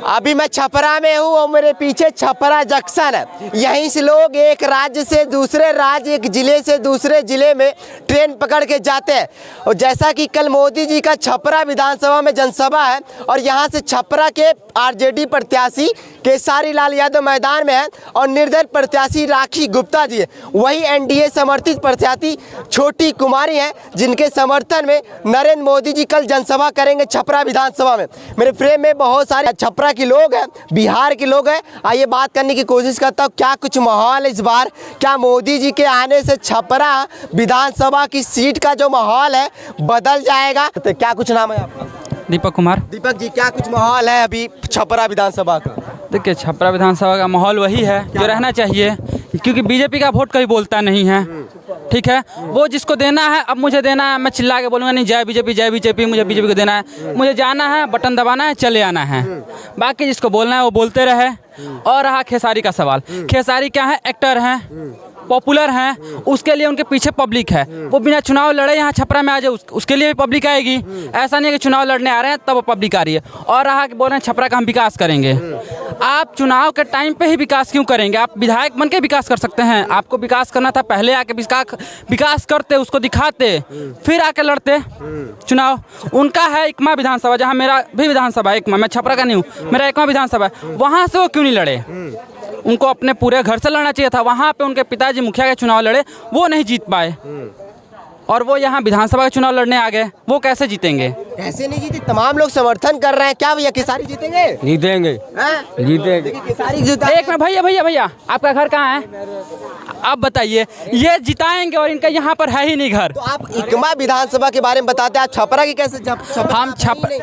अभी मैं छपरा में हूँ और मेरे पीछे छपरा जंक्शन है। यहीं से लोग एक राज्य से दूसरे राज्य, एक ज़िले से दूसरे ज़िले में ट्रेन पकड़ के जाते हैं। और जैसा कि कल मोदी जी का छपरा विधानसभा में जनसभा है और यहाँ से छपरा के आरजेडी प्रत्याशी केसारी लाल यादव मैदान में है और निर्दलीय प्रत्याशी राखी गुप्ता जी है। वही एनडीए समर्थित प्रत्याशी छोटी कुमारी हैं जिनके समर्थन में नरेंद्र मोदी जी कल जनसभा करेंगे छपरा विधानसभा में। मेरे फ्रेम में बहुत सारे छपरा के लोग हैं, बिहार के लोग हैं। आइए बात करने की कोशिश करता हूँ क्या कुछ माहौल है इस बार। क्या मोदी जी के आने से छपरा विधानसभा की सीट का जो माहौल है बदल जाएगा? तो क्या कुछ नाम है आपका? दीपक कुमार। दीपक जी, क्या कुछ माहौल है अभी छपरा विधानसभा का? देखिए, छपरा विधानसभा का माहौल वही है जो रहना चाहिए, क्योंकि बीजेपी का वोट कभी बोलता नहीं है। ठीक है, वो जिसको देना है, अब मुझे देना है, मैं चिल्ला के बोलूँगा नहीं जय बीजेपी, मुझे बीजेपी को देना है, मुझे जाना है, बटन दबाना है, चले आना है। बाकी जिसको बोलना है वो बोलते रहे। और रहा खेसारी का सवाल, खेसारी क्या है? एक्टर हैं, पॉपुलर हैं, उसके लिए उनके पीछे पब्लिक है। वो बिना चुनाव लड़े यहाँ छपरा में आ जाए, उसके लिए भी पब्लिक आएगी। ऐसा नहीं है कि चुनाव लड़ने आ रहे हैं तब वो पब्लिक आ रही है। और रहा कि बोल रहे हैं छपरा का हम विकास करेंगे। आप चुनाव के टाइम पे ही विकास क्यों करेंगे? आप विधायक बन के विकास कर सकते हैं। आपको विकास करना था, पहले आके विकास करते, उसको दिखाते, फिर आके लड़ते चुनाव। उनका है एकमा विधानसभा, जहाँ मेरा भी विधानसभा है एकमा, मैं छपरा का नहीं हूँ, मेरा एकमा विधानसभा है। वहाँ से वो क्यों नहीं लड़े? उनको अपने पूरे घर से लड़ना चाहिए था। वहाँ पे उनके पिताजी मुखिया के चुनाव लड़े, वो नहीं जीत पाए, और वो यहाँ विधानसभा का चुनाव लड़ने आ गए। वो कैसे जीतेंगे? कैसे नहीं जीते? तमाम लोग समर्थन कर रहे हैं। क्या भैया केसारी जीतेंगे? जीतेंगे। केसारी जीता। एक मिनट भैया, आपका घर कहाँ है? आप बताइए। ये जिताएंगे और इनका यहाँ पर है ही नहीं घर। तो आप एकमा विधानसभा के बारे में बताते हैं, आप छपरा की कैसे? हम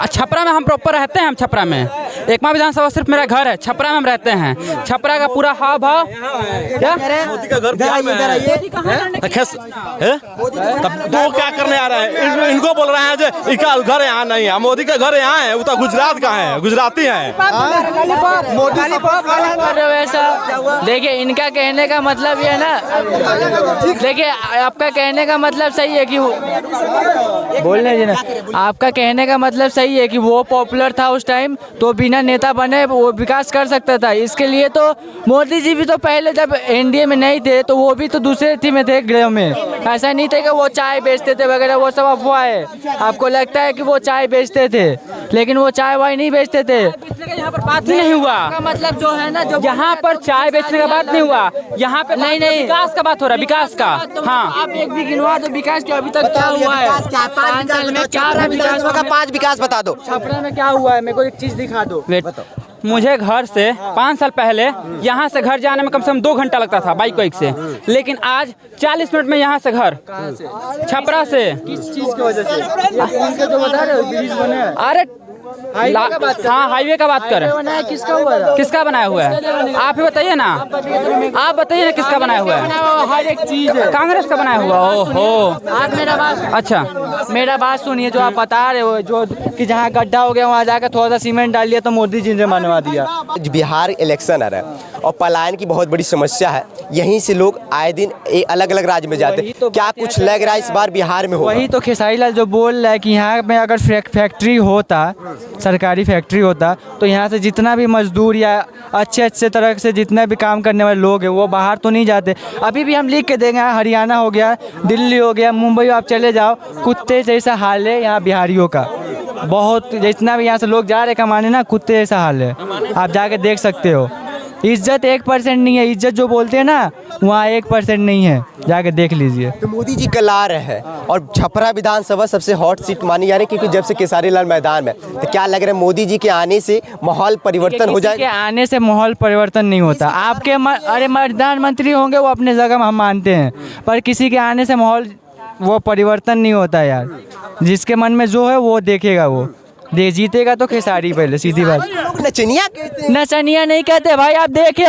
छपरा में हम प्रॉपर रहते हैं। हम छपरा में, एकमा विधानसभा सिर्फ मेरा घर है, छपरा में हम रहते हैं। छपरा का पूरा हाव भाव क्या? मोदी का घर क्या में है? तो क्या करने आ रहा है? इनको बोल रहे हैं जो इनका घर यहाँ नहीं है, मोदी का घर यहाँ है। वो तो गुजरात का है, गुजराती है। देखिए, इनका कहने का मतलब ये है ना, देखिए आपका कहने का मतलब सही है कि बोलने जी ना, आपका कहने का मतलब सही है कि वो पॉपुलर था उस टाइम, तो बिना नेता बने वो विकास कर सकता था। इसके लिए तो मोदी जी भी तो पहले जब एनडीए में नहीं थे तो वो भी तो दूसरे थी में थे, गृह में। ऐसा नहीं था कि वो चाय बेचते थे वगैरह, वो सब अफवाह है। आपको लगता है कि वो चाय बेचते थे, लेकिन वो चाय वाय नहीं बेचते थे। यहाँ पर बात नहीं हुआ, मतलब जो है ना, जो यहाँ पर चाय बेचने का बात नहीं हुआ। यहाँ पे नहीं विकास का बात हो रहा है, विकास का। हाँ, आप एक भी गिनवा दो विकास क्या अभी तक क्या हुआ है? 5 साल में 4 विधानसभा का 5 विकास बता दो। छपरा में क्या हुआ है? मेरे को एक चीज दिखा दो। मुझे घर से 5 साल पहले यहाँ से घर जाने में कम से कम 2 घंटा लगता था बाइक से, लेकिन आज 40 मिनट में यहाँ से घर, छपरा से। किस चीज की वजह से? जो बता रहे हो ब्रिज बने, अरे हाँ, हाईवे का बात कर। किसका हुआ है? किसका बनाया हुआ है? आप ही बताइए ना, आप बताइए ना किसका बनाया हुआ है? हर एक चीज है कांग्रेस का बनाया हुआ। ओहो, आप मेरा बात सुनिए। जो आप बता रहे हो, जो कि जहाँ गड्ढा हो गया वहाँ जाकर थोड़ा सा सीमेंट डाल दिया तो मोदी जी ने बनवा दिया। बिहार इलेक्शन आ रहा है और पलायन की बहुत बड़ी समस्या है। यहीं से लोग आए दिन अलग अलग राज्य में जाते हैं। तो क्या कुछ लग रहा है इस बार बिहार में होगा? वही तो खेसारी लाल जो बोल रहा है कि यहाँ में अगर फैक्ट्री होता, सरकारी फैक्ट्री होता, तो यहाँ से जितना भी मजदूर या अच्छे तरह से जितने भी काम करने वाले लोग हैं वो बाहर तो नहीं जाते। अभी भी हम लिख के देंगे, हरियाणा हो गया, दिल्ली हो गया, मुंबई आप चले जाओ, कुत्ते जैसा हाल है यहाँ बिहारियों का। बहुत, जितना भी यहाँ से लोग जा रहे कमाने ना, कुत्ते जैसा हाल है। आप जाके देख सकते हो। इज्जत 1% नहीं है। इज्जत जो बोलते हैं ना, वहाँ 1% नहीं है, जाके देख लीजिए। तो मोदी जी कल आ रहे हैं और छपरा विधानसभा सबसे हॉट सीट मानी जा रही है, क्योंकि जब से केसारी लाल मैदान में, तो क्या लग रहा है मोदी जी के आने से माहौल परिवर्तन हो जाएगा? आने से माहौल परिवर्तन नहीं होता। आपके अरे प्रधानमंत्री होंगे वो अपने जगह में, हम मानते हैं, पर किसी के आने से माहौल वो परिवर्तन नहीं होता यार। जिसके मन में जो है वो देखेगा, वो जीतेगा तो खेसारी पहले, सीधी बात। नचनिया कहते हैं। नचनिया नहीं कहते भाई, आप देखे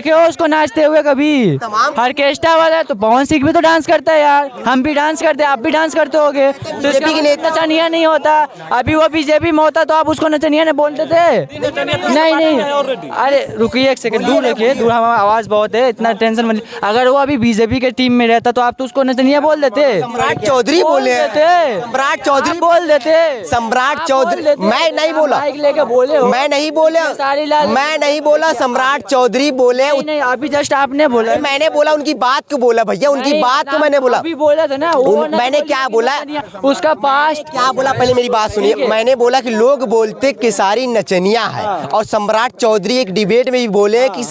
हो उसको नाचते हुए कभी? ऑर्केस्ट्रा वाला है तो पवन सिंह भी तो डांस करता है यार, हम भी डांस करते हैं, आप भी डांस करते होगे, तो इसका नचनिया नहीं होता। अभी वो बीजेपी में होता तो आप उसको नचनिया नहीं बोलते थे? नहीं, अरे रुकिए एक सेकंड, दूर रखिए, दूर, हमारा आवाज बहुत है, इतना टेंशन मत। अगर वो अभी बीजेपी के टीम में रहता तो आप तो उसको नचनिया बोल देते। सम्राट चौधरी बोले थे, सम्राट चौधरी बोल देते, सम्राट सम्राट चौधरी, मैं नहीं बोला, लेके बोले हो, मैं नहीं बोला, मैं नहीं बोला, सम्राट चौधरी बोले। नहीं अभी जस्ट आपने बोला, मैंने बोला उनकी बात को बोला भैया, उनकी बात को मैंने बोला, अभी बोला था ना मैंने क्या बोला, उसका पास्ट क्या बोला, पहले मेरी बात सुनिए। मैंने बोला कि लोग बोलते केसारी नचनिया है, और सम्राट चौधरी एक डिबेट में भी बोले कि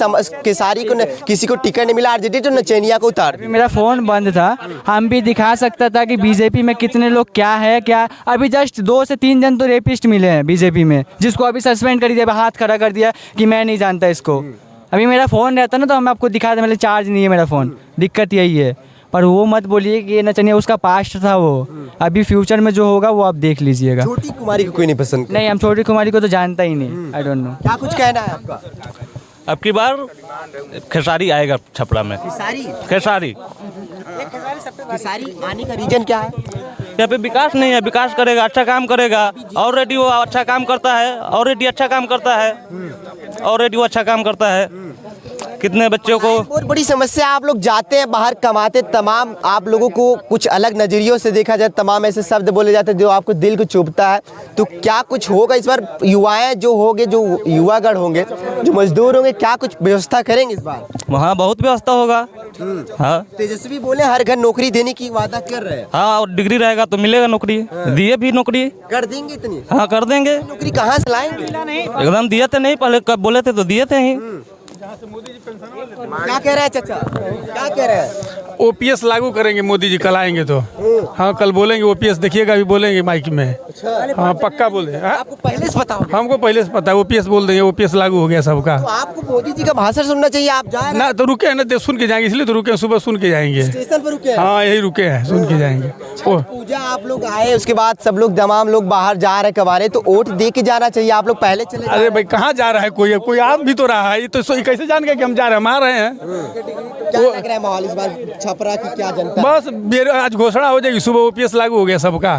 केसारी को किसी को टिकट नहीं मिला आरजेडी तो नचनिया को उतार। मेरा फोन बंद था, हम भी दिखा सकता था कि बीजेपी में कितने लोग क्या है क्या। अभी जस्ट 2 से 3 जन तो रेपिस्ट मिले हैं बीजेपी में, जिसको अभी सस्पेंड कर दिया, हाथ खड़ा कर दिया कि मैं नहीं जानता इसको। अभी मेरा फ़ोन रहता ना तो मैं आपको दिखा दें, मेरे चार्ज नहीं है मेरा फ़ोन, दिक्कत यही है। पर वो मत बोलिए कि ये नचनिया, उसका पास्ट था वो, अभी फ्यूचर में जो होगा वो आप देख लीजिएगा। छोटी कुमारी को कोई नहीं पसंद? नहीं, हम छोटी कुमारी को तो जानता ही नहीं, आई डोंट नो। क्या कुछ कहना है आपका? अब की बार खेसारी आएगा छपरा में। खेसारी आने का रीजन क्या है? यहाँ पे विकास नहीं है, विकास करेगा, अच्छा काम करेगा। ऑलरेडी वो अच्छा काम करता है, ऑलरेडी अच्छा काम करता है, ऑलरेडी वो अच्छा काम करता है। कितने बच्चों को बहुत बड़ी समस्या, आप लोग जाते हैं बाहर कमाते, तमाम आप लोगों को कुछ अलग नजरियों से देखा जाए, तमाम ऐसे शब्द बोले जाते हैं जो आपको दिल को चुभता है। तो क्या कुछ होगा इस बार? युवाएं जो होंगे, जो युवागढ़ होंगे, जो मजदूर होंगे, क्या कुछ व्यवस्था करेंगे इस बार? वहाँ बहुत व्यवस्था होगा। हाँ, तेजस्वी बोले हर घर नौकरी देने की वादा कर रहे हैं। हाँ, और डिग्री रहेगा तो मिलेगा नौकरी। दिए भी नौकरी कर देंगे इतनी? हाँ, कर देंगे। नौकरी कहाँ से लाएंगे? एकदम दिए थे नहीं, पहले कब बोले थे तो दिए थे ही। क्या कह रहे हैं चाचा, क्या कह रहे हैं? ओपीएस लागू करेंगे मोदी जी, कल आएंगे तो। हाँ, कल बोलेंगे ओपीएस, देखिएगा अभी बोलेंगे माइक में। हाँ, पक्का बोले। आपको पहले से पता होगा? हमको पहले से पता है, ओपीएस बोल देंगे, ओपीएस लागू हो गया सबका। तो आपको मोदी जी का भाषण सुनना चाहिए, आप जा रहे हैं? ना तो रुके हैं ना, सुन के जाएंगे, इसलिए तो रुके हैं, सुबह सुन के जाएंगे। स्टेशन पर रुके हैं? हाँ, यही रुके हैं, सुन के जाएंगे। पूजा आप लोग आए, उसके बाद सब लोग तमाम लोग बाहर जा रहे कबारे, तो वोट दे के जाना चाहिए, आप लोग पहले चले अरे भाई कहाँ जा रहा है कोई? कोई आ भी तो रहा है, ये तो कैसे जान गए कि हम जा रहे हैं? हम आ रहे हैं। क्या लग रहा है माहौल इस बार छपरा की, क्या जनता? बस आज घोषणा हो जाएगी, सुबह ओपीएस लागू हो गया सबका।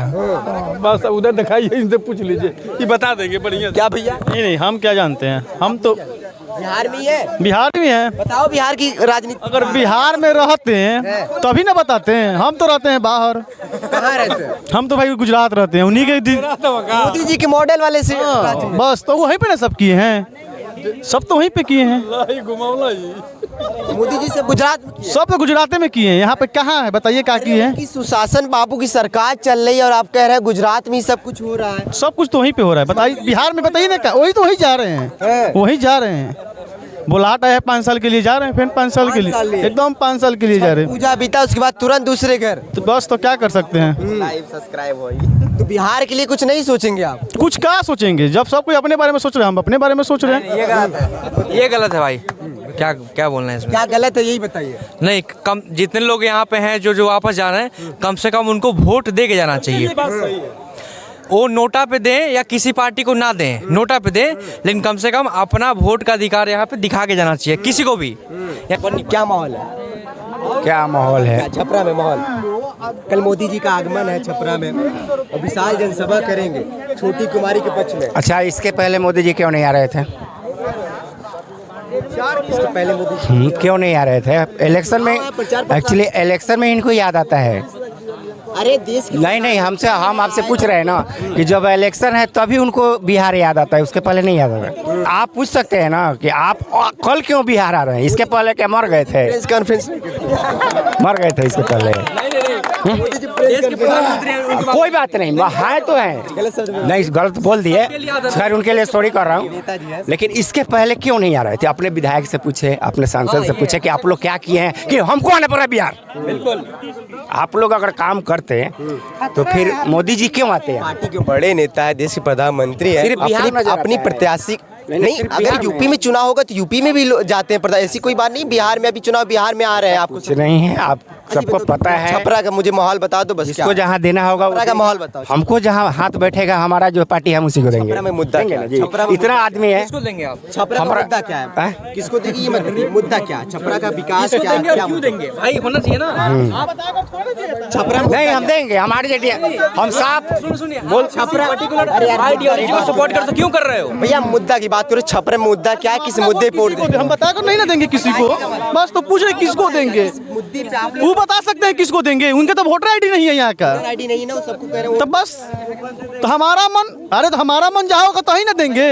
बस उधर दिखाइए, इनसे पूछ लीजिए, ये बता देंगे बढ़िया। क्या भैया? नहीं, हम क्या जानते हैं, हम तो बिहार में ही है। बिहार में हैं। बताओ बिहार की राजनीति। अगर बिहार में रहते हैं तभी ना बताते हैं, हम तो रहते हैं बाहर। कहाँ रहते हैं? हम तो भाई गुजरात रहते हैं, उन्हीं के मोदी जी के मॉडल वाले से। बस तो वहीं पे ना सब किए हैं, सब तो वहीं पे किए हैं। मोदी जी से गुजरात में सब तो गुजरात में किए हैं, यहाँ पे कहाँ है बताइए क्या किए हैं? कि सुशासन बाबू की सरकार चल रही है और आप कह रहे हैं गुजरात में ही सब कुछ हो रहा है। सब कुछ तो वहीं पे हो रहा है, बताइए बिहार में बताइए ना क्या? वही तो वहीं जा रहे हैं, वहीं जा रहे हैं। बुलाट आया है 5 साल के लिए, जा रहे हैं फिर 5 साल के लिए, एकदम 5 साल के लिए जा रहे हैं। पूजा बीता उसके बाद तुरंत दूसरे घर। तो बस तो क्या कर सकते हैं? लाइव सब्सक्राइब हो। तो बिहार के लिए कुछ नहीं सोचेंगे आप? कुछ क्या सोचेंगे, जब सब कोई अपने बारे में सोच रहे हैं, हम अपने बारे में सोच रहे हैं। ये गलत है भाई। क्या क्या बोलना है इसमें? क्या गलत है यही बताइए। नहीं, कम जितने लोग यहाँ पे हैं जो वापस जा रहे हैं, कम से कम उनको वोट दे के जाना चाहिए। वो नोटा पे दें या किसी पार्टी को ना दें, नोटा पे दें, लेकिन कम से कम अपना वोट का अधिकार यहाँ पे दिखा के जाना चाहिए किसी को भी। क्या माहौल है? क्या माहौल है? छपरा में माहौल, कल मोदी जी का आगमन है छपरा में और विशाल जनसभा करेंगे छोटी कुमारी के पक्ष में। अच्छा, इसके पहले मोदी जी क्यों नहीं आ रहे थे? इसके पहले मोदी जी क्यों नहीं आ रहे थे? इलेक्शन में, एक्चुअली इलेक्शन में इनको याद आता है। अरे देश की नहीं, हम आपसे पूछ रहे हैं ना कि जब इलेक्शन है तभी उनको बिहार याद आता है, उसके पहले नहीं याद आता। आप पूछ सकते हैं ना कि आप कल क्यों बिहार आ रहे हैं? इसके पहले क्या मर गए थे? प्रेस कॉन्फ्रेंस मर गए थे इसके पहले। कोई बात नहीं, है तो है, नहीं गलत बोल दिए, खैर उनके लिए सॉरी कर रहा हूँ। लेकिन इसके पहले क्यों नहीं आ रहे थे? अपने विधायक से पूछे, अपने सांसद से पूछे कि आप लोग क्या किए हैं कि हमको आने पड़ा बिहार। बिल्कुल, आप लोग अगर काम करते तो फिर मोदी जी क्यों आते हैं? पार्टी के बड़े नेता है, देश के प्रधानमंत्री है, अपनी प्रत्याशी नहीं। अगर यूपी में चुनाव होगा तो यूपी में भी जाते हैं, ऐसी कोई बात नहीं। बिहार में अभी चुनाव, बिहार में आ रहे हैं। आपको कुछ नहीं है, आप सबको पता है। छपरा का मुझे माहौल बता दो बस। जिसको जहाँ देना होगा छपरा का माहौल बताओ। हमको जहाँ हाथ बैठेगा हमारा जो पार्टी हम उसी को देंगे। छपरा में मुद्दा क्या है? छपरा में इतना आदमी है, किसको देंगे आप? छपरा का मुद्दा क्या है? किसको देंगे ये मत बताइए। मुद्दा क्या है? छपरा का विकास क्या है? क्या क्यों देंगे भाई? होना चाहिए ना। छपरा नहीं हम देंगे, हमारे जेठी हम साफ बोल। छपरा आइडियोलॉजी को सपोर्ट कर तो क्यों कर रहे हो भैया? मुद्दा की बात करो, छपरा में मुद्दा क्या है? किस मुद्दे पर हम बताकर नहीं ना देंगे किसी को, बस तो पूछ रहे किसको देंगे। मुद्दे पे आप वो बता सकते हैं किसको देंगे, उनके तो वोटर आईडी नहीं है यहाँ का। आईडी नहीं ना, वो सबको कह रहे हो। तो बस, तो हमारा मन, अरे तो हमारा मन जहाँ होगा तो ही ना देंगे,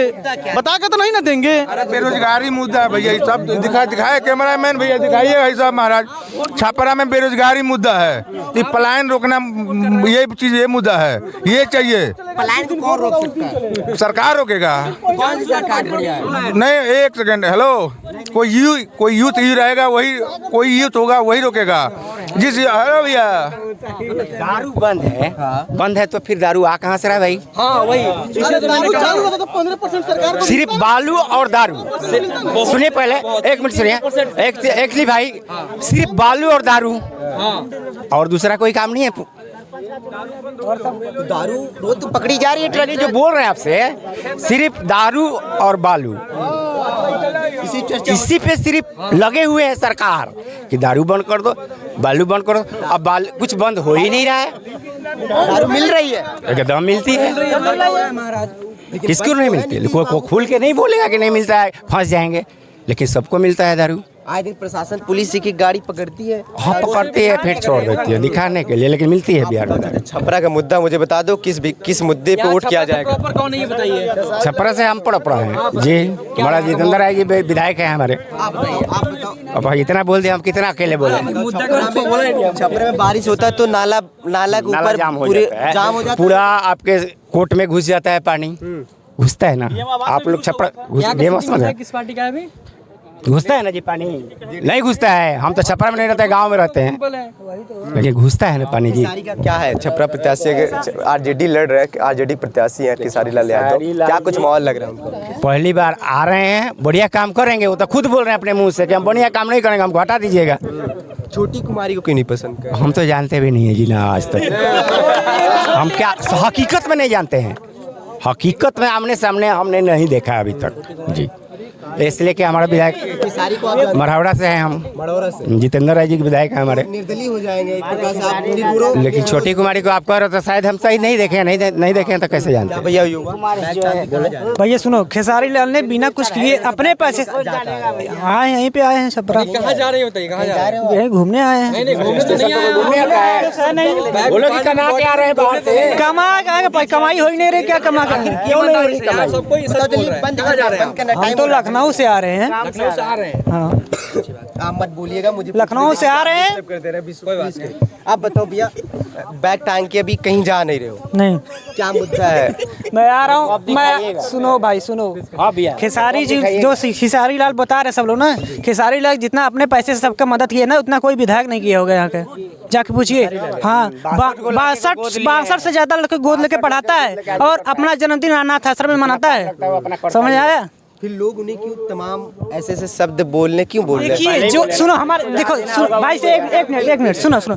बता के तो नहीं ना देंगे। बेरोजगारी मुद्दा है भैया, सब दिखाए कैमरामैन भैया, दिखाइए भाई साहब महाराज। छपरा में बेरोजगारी मुद्दा है, ये पलायन रोकना, ये चीज, ये मुद्दा है, ये चाहिए। पलायन को कौन रोक सकता है? सरकार रोकेगा। कौन सी सरकार बढ़िया है? नहीं, एक सेकंड, हेलो, कोई यूथ ही रहेगा, वही कोई यूथ होगा वही रोकेगा। जिस, हेलो भैया, दारू बंद है, बंद है तो फिर दारू आ कहाँ से रहा है भाई? हाँ वही, तो 15% सरकार को सिर्फ बालू और दारू। सुनिए पहले, एक मिनट सुनिए, एक भाई, सिर्फ बालू और दारू, और दूसरा कोई काम नहीं है। दारू वो तो पकड़ी जा रही है ट्रक। ये जो बोल रहे हैं आपसे, सिर्फ दारू और बालू, इसी पे सिर्फ लगे हुए हैं सरकार कि दारू बंद कर दो, बालू बंद कर दो। अब कुछ बंद हो ही नहीं रहा है। दारू मिल रही है, एकदम मिलती है। किसको नहीं मिलती है? कोई खुल के नहीं बोलेगा कि नहीं मिलता है, फंस जाएंगे, लेकिन सबको मिलता है दारू। आए दिन प्रशासन पुलिस की गाड़ी पकड़ती है। हाँ, पकड़ती है, फिर छोड़ देती है दिखाने के लिए, लेकिन मिलती है बिहार में। छपरा का मुद्दा मुझे बता दो, किस मुद्दे पे वोट किया जाएगा? कौन है ये बताइए। छपरा से हम पड़ा है जी, बड़ा जितेंद्र राय जी विधायक है हमारे। आप बताओ। अब इतना बोल दिया, हम कितना अकेले बोले। छपरा में बारिश होता है तो नाला के ऊपर जाम हो पूरे जाता है, जाम हो जाता है। पूरा आपके कोर्ट में घुस जाता है पानी, घुसता है ना। आप लोग छपरा किस पार्टी का है अभी? घुसता है ना जी पानी? नहीं घुसता है, हम तो छपरा में नहीं रहते, गांव में रहते हैं, लेकिन घुसता है ना पानी जी। क्या है छपरा प्रत्याशी, आरजेडी लड़ रहे हैं, आरजेडी प्रत्याशी हैं खेसारी लाल यादव, क्या कुछ माहौल लग रहा है उनको? पहली बार आ रहे हैं, बढ़िया काम करेंगे। वो तो खुद बोल रहे हैं अपने मुंह से कि हम बढ़िया काम नहीं करेंगे, हमको हटा दीजिएगा। छोटी कुमारी को क्यों नहीं पसंद कर? हम तो जानते भी नहीं है जी ना आज तक। हम क्या हकीकत में नहीं जानते हैं, हकीकत में आमने सामने हमने नहीं देखा अभी तक जी। इसलिए कि हमारा विधायक खेसारी को आप मरहौड़ा से हैं, हम मड़ौरा से जितेंद्र राय जी के विधायक हैं हमारे। निर्दलीय हो जाएंगे एक प्रकार से आप पूरी। लेकिन छोटी कुमारी को आप कह रहे हो तो शायद हम सही नहीं देखे, नहीं देखे तो कैसे जानते हैं? भैया युवा भैया सुनो, खेसारी लाल ने बिना कुछ किए अपने पैसे आए, यहीं पे आए हैं छपरा। कहाँ जा रहे हो? बताइए कहाँ जा रहे हो? यहीं घूमने आए हैं। नहीं घूमने तो नहीं आया। बोलो कि कमा के आ रहे हैं बाहर से। कमाई हो ही नहीं रही, क्या कमा कर? क्यों नहीं हो रही कमाई? सबको ये सच बोल रहे हैं। कहाँ जा रहे हैं? हम तो लखनऊ से आ रहे हैं। लखनऊ से आ रहे हैं। हाँ, आप मत बोलिएगा, मुझे लखनऊ से आ रहे हैं। कर दे रहे हैं। आप बताओ भैया, बैग टांग के अभी कहीं जा नहीं रहे हो, नहीं, क्या मुद्दा है? मैं आ रहा हूँ। मैं सुनो भाई सुनो, खेसारी जी जो खेसारी लाल बता रहे सब लोग ना, खेसारी लाल जितना अपने पैसे से सबका मदद किया ना, उतना कोई विधायक नहीं किया होगा यहाँ के, जाके पूछिए। हाँ, 62 से ज्यादा लड़के गोद लेके पढ़ाता है और अपना जन्मदिन अनाथ आश्रम में मनाता है। समझ आया? फिर लोग उन्हें क्यों तमाम ऐसे शब्द बोलने क्यों बोल रहे हैं? देखिए जो सुनो हमारे, देखो भाई से एक मिनट सुनो,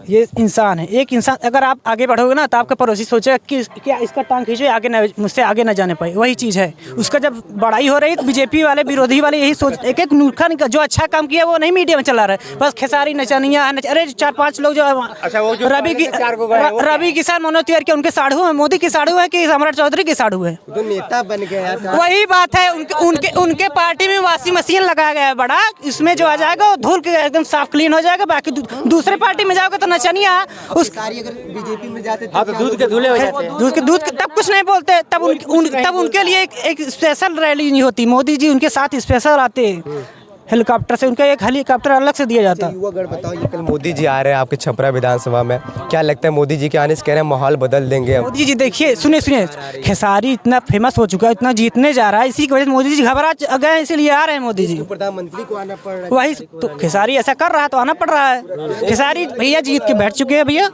ये इंसान है, एक इंसान अगर आप आगे बढ़ोगे ना तो आपका पड़ोसी सोचेगा कि क्या इसका टांग खींचे, आगे न, मुझसे आगे न जाने पाए। वही चीज़ है उसका। जब बड़ाई हो रही तो बीजेपी वाले, विरोधी वाले यही सोच, एक नूखा जो अच्छा काम किया वो नहीं मीडिया में चला रहा है, बस खेसारी नचानिया। अरे 4-5 लोग जो रवि किसान मनोज तिवारी के, उनके साढ़ू है, मोदी के साढ़ू है कि सम्राट चौधरी के साढ़ू है? तो नेता बन गया। वही बात है, उनके पार्टी में वॉशिंग मशीन लगाया गया है बड़ा, इसमें जो आ जाएगा वो धूल के एकदम साफ क्लीन हो जाएगा। बाकी दूसरे पार्टी में जाओगे तो नचनिया उस अगर बीजेपी में जाते तो दूध के धुले हो जाते हैं। दूध तब कुछ नहीं बोलते, तब उनके लिए एक स्पेशल रैली नहीं होती। मोदी जी उनके साथ स्पेशल आते हैं हेलीकॉप्टर से, उनका एक हेलीकॉप्टर अलग से दिया जाता है। युवागढ़ बताओ, ये कल मोदी जी आ रहे हैं आपके छपरा विधानसभा में, क्या लगता है मोदी जी के आने से कह रहे हैं माहौल बदल देंगे? मोदी जी देखिए, सुनिए, खेसारी इतना फेमस हो चुका है, इतना जीतने जा रहा है, इसी की वजह से मोदी जी घबरा गए, इसीलिए आ रहे हैं मोदी जी। प्रधानमंत्री को आना पड़ रहा है। वही तो, खेसारी ऐसा कर रहा है तो आना पड़ रहा है। खेसारी भैया जीत के बैठ चुके हैं भैया।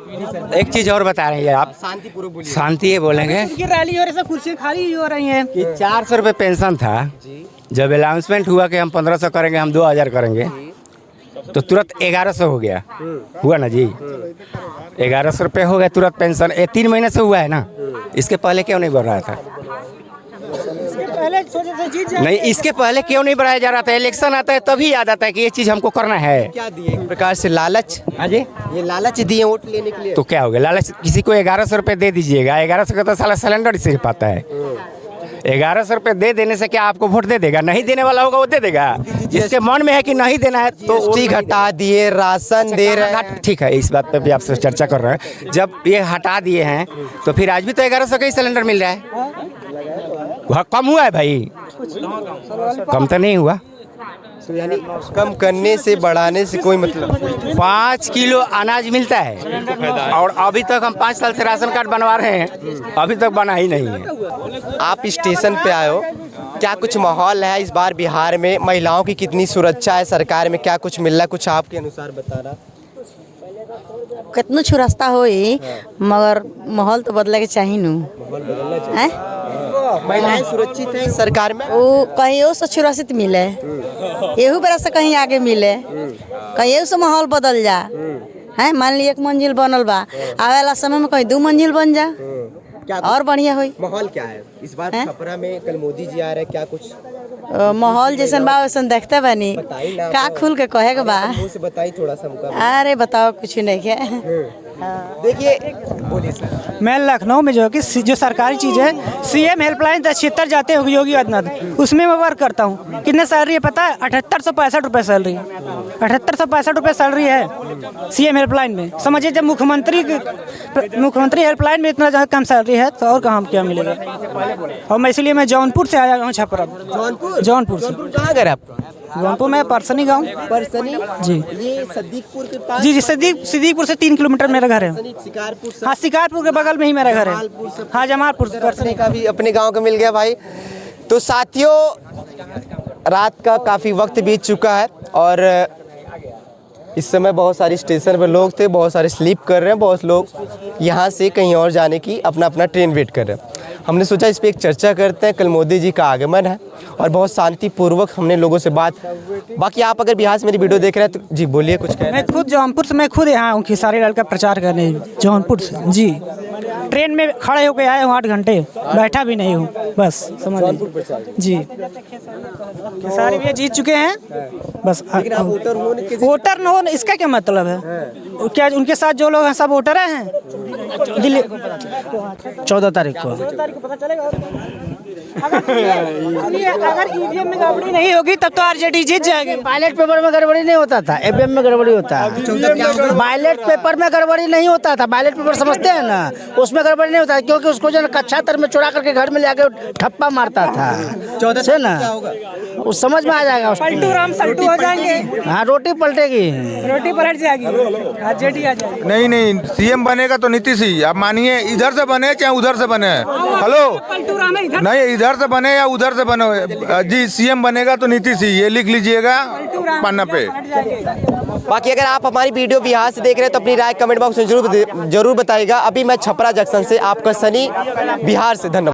एक चीज और बता रहे हैं आप, शांति है बोलेंगे। रैली हो रही है, कुर्सी खाली हो रही है। 400 रुपये पेंशन था, जब अनाउंसमेंट हुआ कि हम 1500 करेंगे, हम 2000 करेंगे, तो तुरंत 1100 हो गया। हुआ ना जी, 1100 रुपये हो गया तुरंत पेंशन। 3 महीने से हुआ है ना, इसके पहले क्यों नहीं बढ़ रहा था? नहीं, इसके पहले क्यों नहीं बढ़ाया जा रहा था? इलेक्शन आता है तभी याद आता है कि ये चीज़ हमको करना है। क्या दिए एक प्रकार से लालच? हाँ जी, ये लालच दिए वोट लेने के लिए। तो क्या हो गया? लालच किसी को 1100 रुपये दे दीजिएगा, 1100 का तो साला सिलेंडर सिर्फ आता है। 1100 रुपये दे देने से क्या आपको वोट दे देगा? नहीं देने वाला होगा वो दे देगा। जिसके मन में है कि नहीं देना है तो GST घटा दिए, राशन दे रहे हैं। ठीक है, इस बात पे भी आपसे चर्चा कर रहे हैं। जब ये हटा दिए हैं तो फिर आज भी तो 1100 का ही सिलेंडर मिल रहा है। वह कम हुआ है भाई? कम तो नहीं हुआ। तो यानी कम करने से बढ़ाने से कोई मतलब 5 किलो अनाज मिलता है और अभी तक हम 5 साल से राशन कार्ड बनवा रहे हैं, अभी तक बना ही नहीं है। आप स्टेशन पे आए हो, क्या कुछ माहौल है इस बार बिहार में? महिलाओं की कितनी सुरक्षा है? सरकार में क्या कुछ मिल रहा है? कुछ आपके अनुसार बताना। कितनो छुरस्ता होई मगर माहौल तो बदले के चाहिए नु। हैं? महिलाएं सुरक्षित हैं सरकार में? वो कहीं और से सुरक्षित मिले, एहू बरस से कहीं आगे मिले, कहीं से माहौल बदल जा। हैं, मान ली 1 मंजिल बनल बा, आवे वाला समय में कहीं 2 मंजिल बन जा, और बढ़िया हुई। माहौल क्या है इस बार छपरा में? कल मोदी जी आ रहे हैं, क्या कुछ माहौल जैसन बा वैसन देखते बानी, का खुल के कहे के बा? मुंह से बताइए थोड़ा सा मुका। अरे बताओ कुछ नहीं है। देखिए, बोलिए सर। मैं लखनऊ में जो है कि जो सरकारी चीज़ है CM हेल्पलाइन 76 जाते हैं योगी आदित्यनाथ, उसमें मैं वर्क करता हूँ। कितने सैलरी है पता है? 7865 रुपये सैलरी, 7865 रुपये सैलरी है CM हेल्पलाइन में। समझिए जब मुख्यमंत्री हेल्पलाइन में इतना कम सैलरी है तो और कहाँ क्या मिलेगा? और मैं इसलिए मैं जौनपुर से आया हूँ, छपरा। जौनपुर से। कहाँ घर आपका? जौनपुर में परसनी गाँव। परसनी जी। ये सदीकपुर के पास? जी सिद्दीकपुर से 3 किलोमीटर मेरा घर है। शिकारपुर से? हाँ, शिकारपुर के बगल में ही मेरा घर है। हाँ, जमालपुर से। परसनी का भी अपने गांव का मिल गया भाई। तो साथियों, रात का काफ़ी वक्त बीत चुका है और इस समय बहुत सारे स्टेशन पर लोग थे, बहुत सारे स्लीप कर रहे हैं, बहुत लोग यहाँ से कहीं और जाने की अपना ट्रेन वेट कर रहे हैं। हमने सोचा इस पर एक चर्चा करते हैं। कल मोदी जी का आगमन है और बहुत शांतिपूर्वक हमने लोगों से बात। बाकी आप अगर बिहार से मेरी वीडियो देख रहे हैं तो जी बोलिए कुछ कह रहे हैं। मैं खुद जौनपुर से, मैं खुद यहाँ हूँ खेसारी लाल का प्रचार करने जौनपुर से। जी, ट्रेन में खड़े होकर आए हूँ 8 घंटे, बैठा भी नहीं हूँ, बस समझ लीजिए। जी, खेसारी भी जीत चुके हैं बस। वोटर न हो इसका क्या मतलब है? क्या उनके साथ जो लोग हैं सब वोटर हैं? दिल्ली 14 तारीख को पता चलेगा। अगर EVM में गड़बड़ी नहीं होगी तब तो RJD जीत जाएगी। बैलेट पेपर में गड़बड़ी नहीं होता था, EVM में गड़बड़ी होता है। बैलेट पेपर में गड़बड़ी नहीं होता था, बैलेट पेपर समझते हैं ना, उसमें गड़बड़ी नहीं होता है क्योंकि उसको जो कच्चा तर में चुरा करके घर में ले आके ठप्पा मारता था। 14 से ना उस समझ में आ जाएगा। पलटू राम सल्टू हो जाएंगे। हाँ, रोटी पलटेगी, रोटी पलट जाएगी, RJD आ जाएगी। नहीं, CM बनेगा तो नीतीश ही। आप मानिए, इधर से बने चाहे उधर से बने। हेलो, नहीं इधर से बने या उधर से बने जी, CM बनेगा तो नीतीश ही, ये लिख लीजिएगा पन्ना पे। बाकी अगर आप हमारी वीडियो बिहार से देख रहे हैं तो अपनी राय कमेंट बॉक्स में जरूर बताइएगा। अभी मैं छपरा जंक्शन से आपका सनी, बिहार से। धन्यवाद।